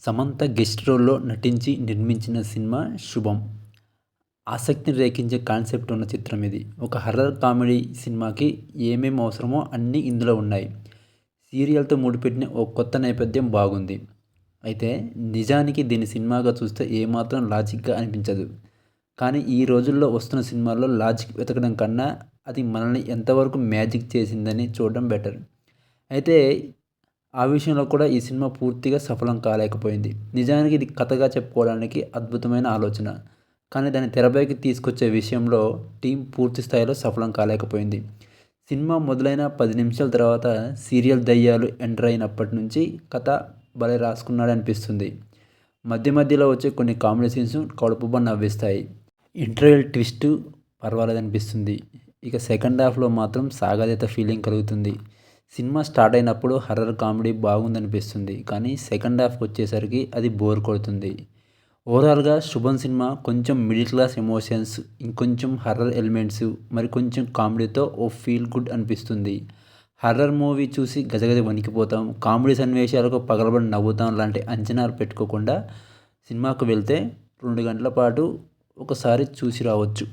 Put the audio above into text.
Samantha guest రోల్‌లో నటించి నిర్మించిన సినిమా 'శుభం'. ఆసక్తిని రేకించే కాన్సెప్ట్ ఉన్న చిత్రం ఇది. ఒక హర్రర్ కామెడీ సినిమాకి ఏమేం అవసరమో అన్నీ ఇందులో ఉన్నాయి. సీరియల్‌తో ముడిపెట్టిన ఓ కొత్త నేపథ్యం బాగుంది. అయితే నిజానికి దీన్ని సినిమాగా చూస్తే ఏమాత్రం లాజిక్‌గా అనిపించదు. కానీ ఈ రోజుల్లో వస్తున్న సినిమాల్లో లాజిక్ వెతకడం కన్నా అది మనల్ని ఎంతవరకు మ్యాజిక్ చేసిందని చూడడం బెటర్. అయితే ఆ విషయంలో కూడా ఈ సినిమా పూర్తిగా సఫలం కాలేకపోయింది. నిజానికి ఇది కథగా చెప్పుకోవడానికి అద్భుతమైన ఆలోచన. కానీ దాన్ని తెరపైకి తీసుకొచ్చే విషయంలో టీమ్ పూర్తి స్థాయిలో సఫలం కాలేకపోయింది. సినిమా మొదలైన 10 నిమిషాల తర్వాత సీరియల్ దయ్యాలు ఎంటర్ అయినప్పటి నుంచి కథ భలే రాసుకున్నాడనిపిస్తుంది. మధ్య మధ్యలో వచ్చే కొన్ని కామెడీ సీన్స్ కడుపుబ్బా నవ్విస్తాయి. ఇంటర్వెల్ ట్విస్ట్ పర్వాలేదనిపిస్తుంది. ఇక సెకండ్ హాఫ్‌లో మాత్రం సాగదీత ఫీలింగ్ కలుగుతుంది. సినిమా స్టార్ట్ అయినప్పుడు హర్రర్ కామెడీ బాగుందనిపిస్తుంది. కానీ సెకండ్ హాఫ్‌కొచ్చేసరికి అది బోర్ కొడుతుంది. ఓవరాల్‌గా 'శుభం' సినిమా కొంచెం మిడిల్ క్లాస్ ఎమోషన్స్, ఇంకొంచెం హర్రర్ ఎలిమెంట్స్, మరి కొంచెం కామెడీతో ఓ ఫీల్ గుడ్ అనిపిస్తుంది. హర్రర్ మూవీ చూసి గజగజ వణికిపోతాం, కామెడీ సన్నివేశాలకు పగలబడి నవ్వుతాం లాంటి అంచనాలు పెట్టుకోకుండా సినిమాకు వెళ్తే 2 గంటల పాటు ఒకసారి చూసి రావచ్చు.